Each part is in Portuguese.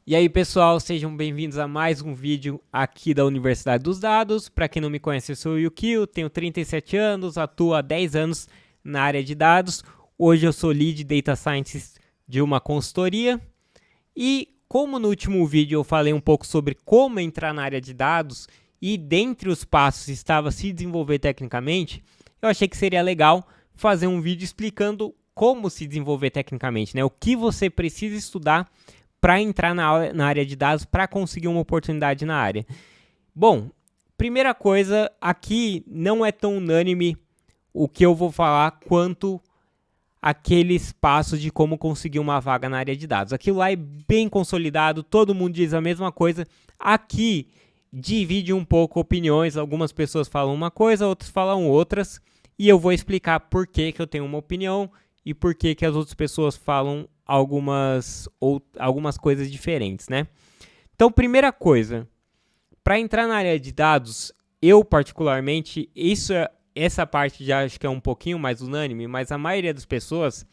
E aí, pessoal, sejam bem-vindos a mais um vídeo aqui da Universidade dos Dados. Para quem não me conhece, eu sou o Yukio, tenho 37 anos, atuo há 10 anos na área de dados. Hoje eu sou Lead Data Scientist de uma consultoria. E como no último vídeo eu falei um pouco sobre como entrar na área de dados e dentre os passos estava se desenvolver tecnicamente, eu achei que seria legal fazer um vídeo explicando como se desenvolver tecnicamente, né? O que você precisa estudar para entrar na área de dados, para conseguir uma oportunidade na área. Bom, primeira coisa, aqui não é tão unânime o que eu vou falar quanto aqueles passos de como conseguir uma vaga na área de dados. Aquilo lá é bem consolidado, todo mundo diz a mesma coisa. Aqui divide um pouco opiniões, algumas pessoas falam uma coisa, outras falam outras, e eu vou explicar por que eu tenho uma opinião e por que as outras pessoas falam algumas coisas diferentes, né? Então, primeira coisa, para entrar na área de dados, eu particularmente, essa parte já acho que é um pouquinho mais unânime, mas a maioria das pessoas,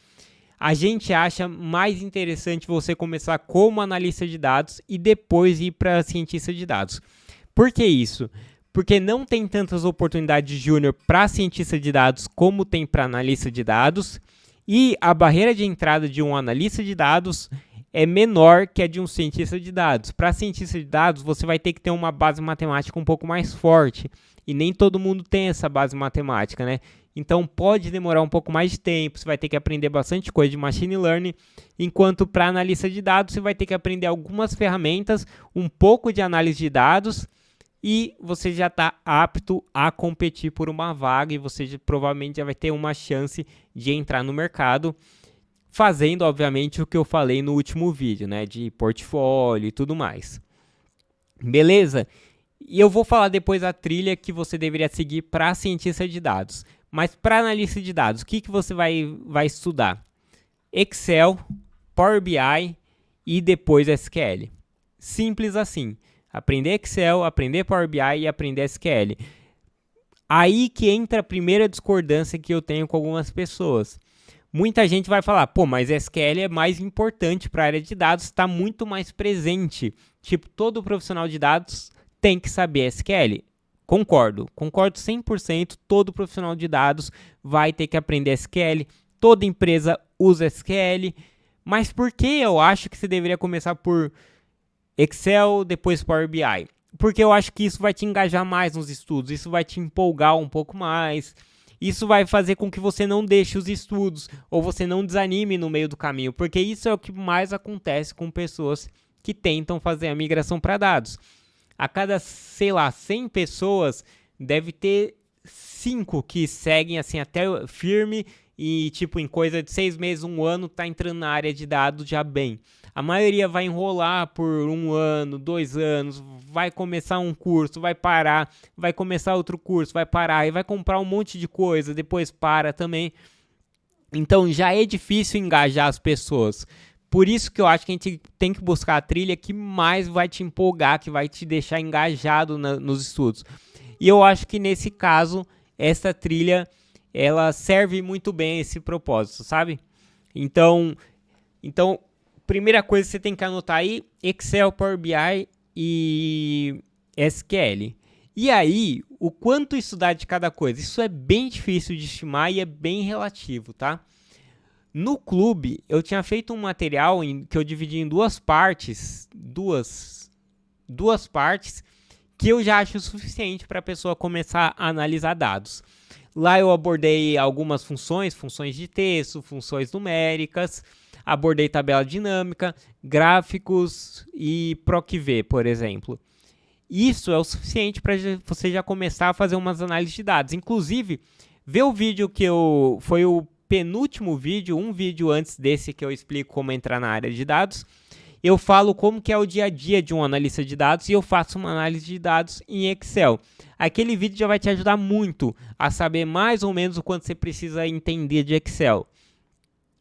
a gente acha mais interessante você começar como analista de dados e depois ir para cientista de dados. Por que isso? Porque não tem tantas oportunidades de júnior para cientista de dados como tem para analista de dados, e a barreira de entrada de um analista de dados é menor que a de um cientista de dados. Para cientista de dados, você vai ter que ter uma base matemática um pouco mais forte, e nem todo mundo tem essa base matemática, né? Então pode demorar um pouco mais de tempo, você vai ter que aprender bastante coisa de machine learning, enquanto para analista de dados você vai ter que aprender algumas ferramentas, um pouco de análise de dados, e você já está apto a competir por uma vaga e você provavelmente já vai ter uma chance de entrar no mercado, fazendo, obviamente, o que eu falei no último vídeo, né, de portfólio e tudo mais. Beleza? E eu vou falar depois a trilha que você deveria seguir para cientista de dados. Mas para analista de dados, o que você vai estudar? Excel, Power BI e depois SQL. Simples assim. Aprender Excel, aprender Power BI e aprender SQL. Aí que entra a primeira discordância que eu tenho com algumas pessoas. Muita gente vai falar, pô, mas SQL é mais importante para a área de dados, está muito mais presente. Tipo, todo profissional de dados tem que saber SQL. Concordo 100%, todo profissional de dados vai ter que aprender SQL, toda empresa usa SQL, mas por que eu acho que você deveria começar por Excel, depois Power BI? Porque eu acho que isso vai te engajar mais nos estudos, isso vai te empolgar um pouco mais, isso vai fazer com que você não deixe os estudos, ou você não desanime no meio do caminho, porque isso é o que mais acontece com pessoas que tentam fazer a migração para dados. A cada, 100 pessoas, deve ter 5 que seguem assim até firme e tipo em coisa de 6 meses, 1 ano, tá entrando na área de dados já bem. A maioria vai enrolar por 1 ano, 2 anos, vai começar um curso, vai parar, vai começar outro curso, vai parar e vai comprar um monte de coisa, depois para também. Então já é difícil engajar as pessoas. Por isso que eu acho que a gente tem que buscar a trilha que mais vai te empolgar, que vai te deixar engajado nos estudos. E eu acho que nesse caso, essa trilha, ela serve muito bem a esse propósito, sabe? Então, primeira coisa que você tem que anotar aí, Excel, Power BI e SQL. E aí, o quanto estudar de cada coisa? Isso é bem difícil de estimar e é bem relativo, tá? No clube, eu tinha feito um material que eu dividi em duas partes, duas partes, que eu já acho suficiente para a pessoa começar a analisar dados. Lá eu abordei algumas funções de texto, funções numéricas, abordei tabela dinâmica, gráficos e PROC-V, por exemplo. Isso é o suficiente para você já começar a fazer umas análises de dados. Inclusive, vê o vídeo foi o penúltimo vídeo, um vídeo antes desse que eu explico como entrar na área de dados. Eu falo como que é o dia a dia de um analista de dados e eu faço uma análise de dados em Excel. Aquele vídeo já vai te ajudar muito a saber mais ou menos o quanto você precisa entender de Excel.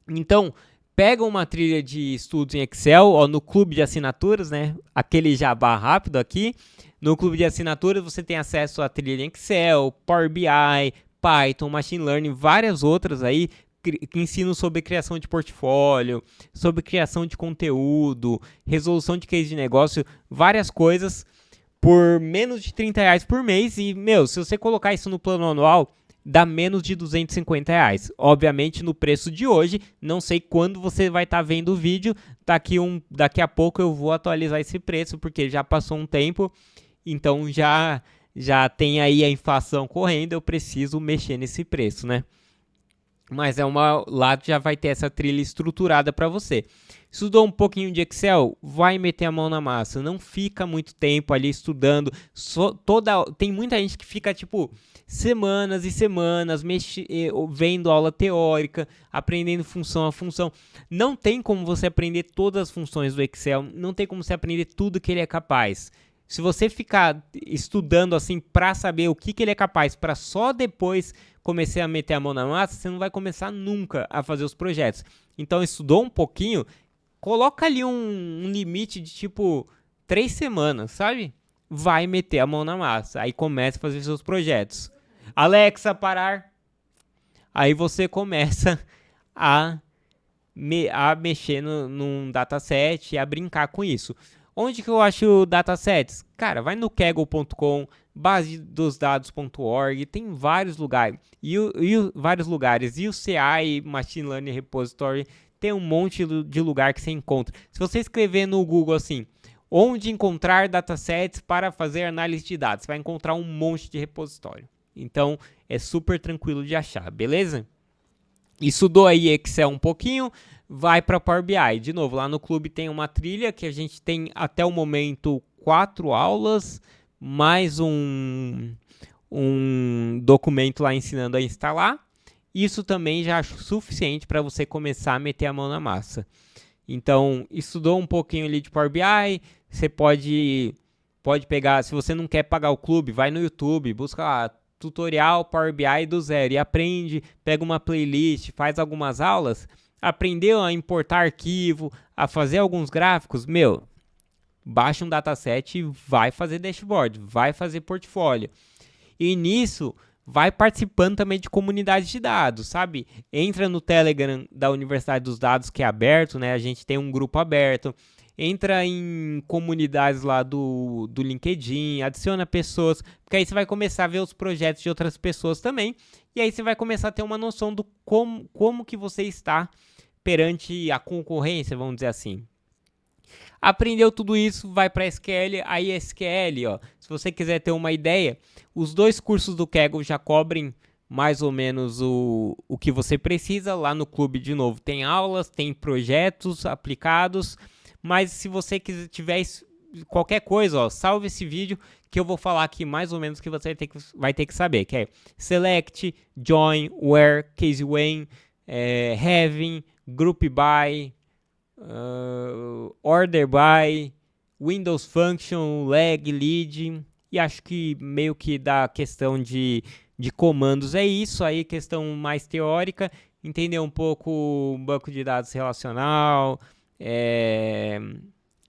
Então, pega uma trilha de estudos em Excel, no clube de assinaturas, né? Aquele jabá rápido aqui. No clube de assinaturas você tem acesso à trilha em Excel, Power BI, Python, Machine Learning, várias outras aí. ensino sobre criação de portfólio, sobre criação de conteúdo, resolução de case de negócio, várias coisas por menos de R$ 30 por mês. E, se você colocar isso no plano anual, dá menos de R$ 250. Obviamente, no preço de hoje, não sei quando você vai estar vendo o vídeo. Daqui a pouco eu vou atualizar esse preço, porque já passou um tempo. Então, já tem aí a inflação correndo, eu preciso mexer nesse preço, né? Mas lá já vai ter essa trilha estruturada para você. Estudou um pouquinho de Excel? Vai meter a mão na massa. Não fica muito tempo ali estudando. Tem muita gente que fica semanas e semanas vendo aula teórica, aprendendo função a função. Não tem como você aprender todas as funções do Excel. Não tem como você aprender tudo que ele é capaz. Se você ficar estudando assim para saber o que ele é capaz, para só depois começar a meter a mão na massa, você não vai começar nunca a fazer os projetos. Então, estudou um pouquinho, coloca ali um limite de 3 semanas, sabe? Vai meter a mão na massa. Aí começa a fazer seus projetos. Alexa, parar. Aí você começa a mexer num dataset e a brincar com isso. Onde que eu acho datasets? Cara, vai no kaggle.com, basedosdados.org, tem vários lugares. Vários lugares. E o CI, Machine Learning Repository, tem um monte de lugar que você encontra. Se você escrever no Google assim, onde encontrar datasets para fazer análise de dados, você vai encontrar um monte de repositório. Então, é super tranquilo de achar, beleza? Estudou aí Excel um pouquinho, vai para Power BI. De novo, lá no clube tem uma trilha que a gente tem até o momento 4 aulas, mais um documento lá ensinando a instalar. Isso também já acho suficiente para você começar a meter a mão na massa. Então, estudou um pouquinho ali de Power BI, você pode pegar, se você não quer pagar o clube, vai no YouTube, busca lá, tutorial Power BI do zero e aprende, pega uma playlist, faz algumas aulas, aprendeu a importar arquivo, a fazer alguns gráficos, baixa um dataset e vai fazer dashboard, vai fazer portfólio. E nisso, vai participando também de comunidades de dados, sabe? Entra no Telegram da Universidade dos Dados, que é aberto, né? A gente tem um grupo aberto. Entra em comunidades lá do LinkedIn, adiciona pessoas, porque aí você vai começar a ver os projetos de outras pessoas também, e aí você vai começar a ter uma noção do como que você está perante a concorrência, vamos dizer assim. Aprendeu tudo isso, vai para SQL, aí SQL, se você quiser ter uma ideia, os 2 cursos do Kaggle já cobrem mais ou menos o que você precisa. Lá no clube, de novo, tem aulas, tem projetos aplicados, mas se você tiver qualquer coisa, salve esse vídeo que eu vou falar aqui mais ou menos que você vai ter que saber, que é select, join, where, case when, having, group by, order by, Windows function, lag, lead, e acho que meio que da questão de comandos é isso aí, questão mais teórica, entender um pouco o banco de dados relacional,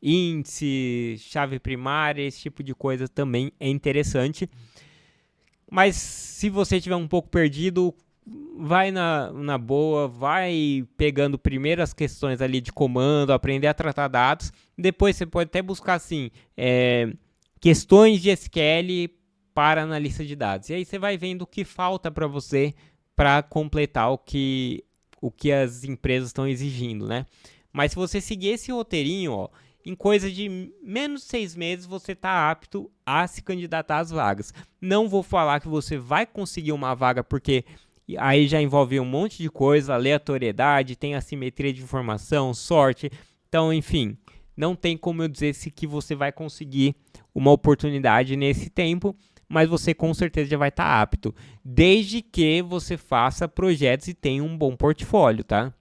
índice, chave primária, esse tipo de coisa também é interessante. Mas se você estiver um pouco perdido, vai na boa, vai pegando primeiro as questões ali de comando, aprender a tratar dados. Depois você pode até buscar assim, questões de SQL para analista de dados. E aí você vai vendo o que falta para você para completar o que as empresas estão exigindo, né? Mas se você seguir esse roteirinho, em coisa de menos de 6 meses você está apto a se candidatar às vagas. Não vou falar que você vai conseguir uma vaga, porque aí já envolve um monte de coisa, aleatoriedade, tem assimetria de informação, sorte. Então, enfim, não tem como eu dizer se que você vai conseguir uma oportunidade nesse tempo, mas você com certeza já vai estar apto, desde que você faça projetos e tenha um bom portfólio, tá?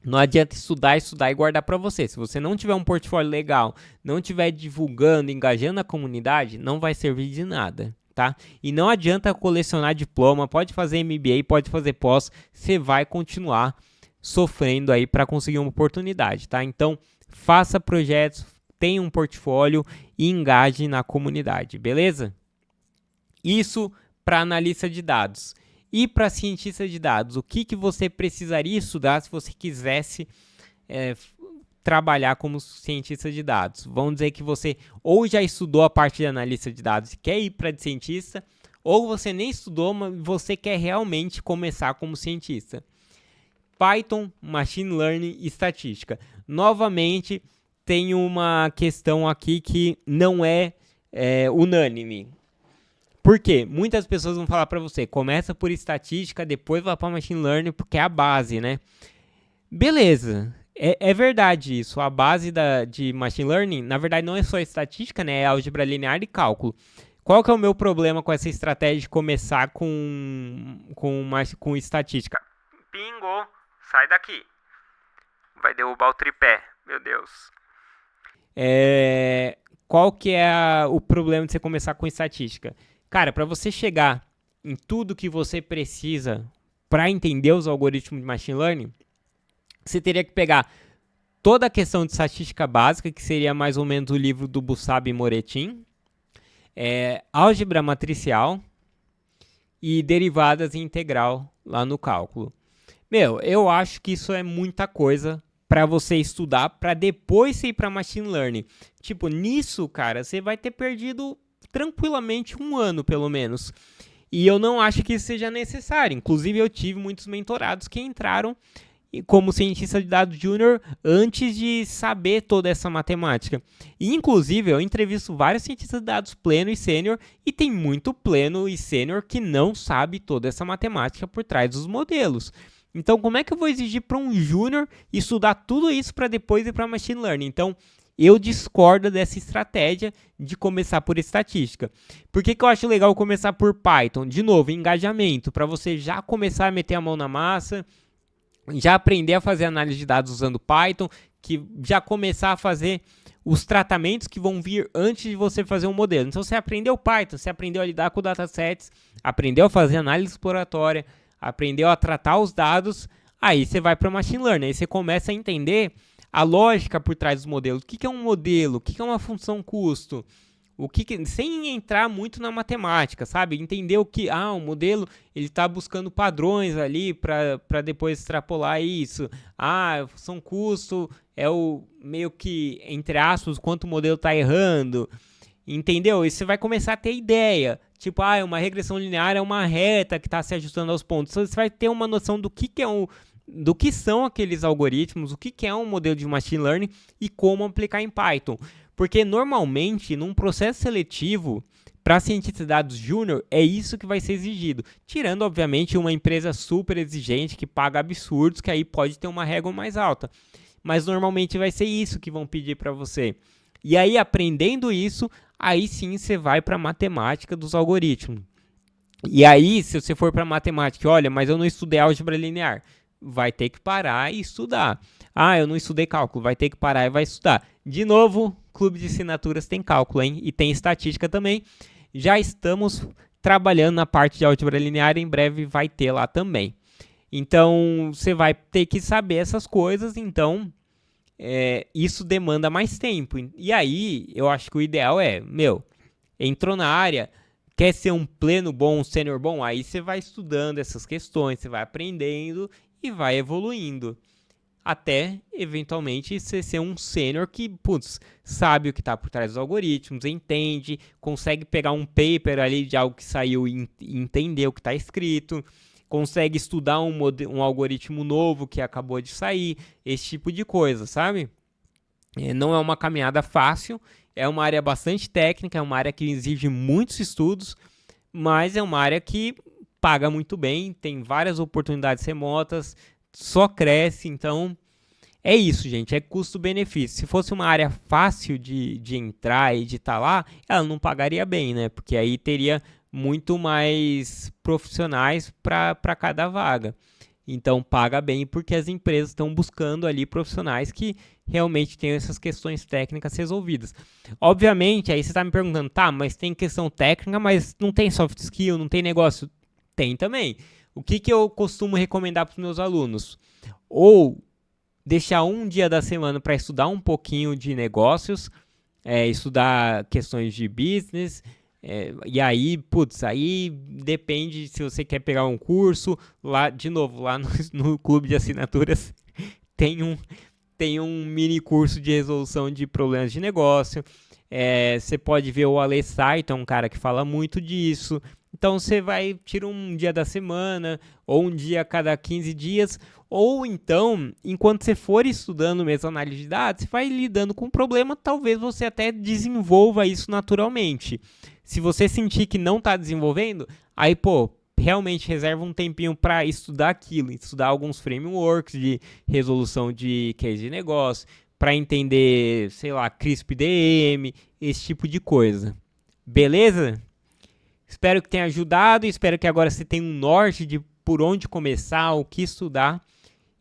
Não adianta estudar e guardar para você. Se você não tiver um portfólio legal, não estiver divulgando, engajando a comunidade, não vai servir de nada, tá? E não adianta colecionar diploma, pode fazer MBA, pode fazer pós, você vai continuar sofrendo aí para conseguir uma oportunidade, tá? Então, faça projetos, tenha um portfólio e engaje na comunidade, beleza? Isso para analista de dados. E para cientista de dados, o que você precisaria estudar se você quisesse trabalhar como cientista de dados? Vamos dizer que você ou já estudou a parte de analista de dados e quer ir para de cientista, ou você nem estudou, mas você quer realmente começar como cientista. Python, Machine Learning e Estatística. Novamente, tem uma questão aqui que não é unânime. Por quê? Muitas pessoas vão falar para você, começa por Estatística, depois vai para Machine Learning, porque é a base, né? Beleza, é verdade isso. A base de Machine Learning, na verdade, não é só Estatística, né? É álgebra linear e cálculo. Qual que é o meu problema com essa estratégia de começar com Estatística? Pingou, sai daqui. Vai derrubar o tripé, meu Deus. Qual que é o problema de você começar com Estatística? Cara, para você chegar em tudo que você precisa para entender os algoritmos de Machine Learning, você teria que pegar toda a questão de estatística básica, que seria mais ou menos o livro do Bussab e Moretin, álgebra matricial e derivadas e integral lá no cálculo. Eu acho que isso é muita coisa para você estudar para depois você ir para Machine Learning. Tipo, nisso, cara, você vai ter perdido tranquilamente 1 ano, pelo menos. E eu não acho que isso seja necessário. Inclusive, eu tive muitos mentorados que entraram como cientista de dados júnior antes de saber toda essa matemática. E, inclusive, eu entrevisto vários cientistas de dados pleno e sênior, e tem muito pleno e sênior que não sabe toda essa matemática por trás dos modelos. Então, como é que eu vou exigir para um júnior estudar tudo isso para depois ir para Machine Learning? Então, eu discordo dessa estratégia de começar por estatística. Por que eu acho legal começar por Python? De novo, engajamento, para você já começar a meter a mão na massa, já aprender a fazer análise de dados usando Python, que já começar a fazer os tratamentos que vão vir antes de você fazer um modelo. Então, você aprendeu Python, você aprendeu a lidar com datasets, aprendeu a fazer análise exploratória, aprendeu a tratar os dados, aí você vai para Machine Learning, aí você começa a entender a lógica por trás dos modelos. O que é um modelo? O que é uma função custo? Sem entrar muito na matemática, sabe? Entender o que... o modelo ele está buscando padrões ali para depois extrapolar isso. A função custo é o meio que, entre aspas, quanto o modelo está errando. Entendeu? E você vai começar a ter ideia. Tipo, uma regressão linear é uma reta que está se ajustando aos pontos. Então, você vai ter uma noção do que do que são aqueles algoritmos, o que é um modelo de machine learning e como aplicar em Python. Porque normalmente, num processo seletivo, para cientista de dados júnior, é isso que vai ser exigido. Tirando, obviamente, uma empresa super exigente que paga absurdos, que aí pode ter uma régua mais alta. Mas normalmente vai ser isso que vão pedir para você. E aí, aprendendo isso, aí sim você vai para a matemática dos algoritmos. E aí, se você for para matemática, olha, mas eu não estudei álgebra linear, vai ter que parar e estudar. Eu não estudei cálculo, vai ter que parar e vai estudar. De novo, clube de assinaturas tem cálculo, hein? E tem estatística também. Já estamos trabalhando na parte de álgebra linear, em breve vai ter lá também. Então, você vai ter que saber essas coisas, então isso demanda mais tempo. E aí, eu acho que o ideal entrou na área, quer ser um pleno bom, um sênior bom, aí você vai estudando essas questões, você vai aprendendo e vai evoluindo. Até, eventualmente, você ser um sênior que, sabe o que está por trás dos algoritmos, entende, consegue pegar um paper ali de algo que saiu e entender o que está escrito, consegue estudar um algoritmo novo que acabou de sair, esse tipo de coisa, sabe? Não é uma caminhada fácil, é uma área bastante técnica, é uma área que exige muitos estudos, mas é uma área que paga muito bem, tem várias oportunidades remotas, só cresce, então é isso, gente, é custo-benefício. Se fosse uma área fácil de entrar e de estar lá, ela não pagaria bem, né? Porque aí teria muito mais profissionais para cada vaga. Então paga bem porque as empresas estão buscando ali profissionais que realmente tenham essas questões técnicas resolvidas. Obviamente, aí você está me perguntando, mas tem questão técnica, mas não tem soft skill, não tem negócio? Tem também. O que eu costumo recomendar para os meus alunos? Ou deixar um dia da semana para estudar um pouquinho de negócios, estudar questões de business, E aí, putz, aí depende se você quer pegar um curso. Lá, de novo, lá no clube de assinaturas tem um mini curso de resolução de problemas de negócio. Você pode ver o Ale Saito, é um cara que fala muito disso. Então você vai, tira um dia da semana, ou um dia a cada 15 dias, ou então, enquanto você for estudando mesmo análise de dados, você vai lidando com o problema, talvez você até desenvolva isso naturalmente. Se você sentir que não está desenvolvendo, aí, pô, realmente reserva um tempinho para estudar aquilo, estudar alguns frameworks de resolução de case de negócio, para entender, sei lá, CRISP-DM, esse tipo de coisa. Beleza? Espero que tenha ajudado, espero que agora você tenha um norte de por onde começar, o que estudar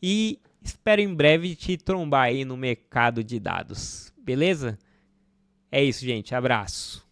e espero em breve te trombar aí no mercado de dados. Beleza? É isso, gente. Abraço.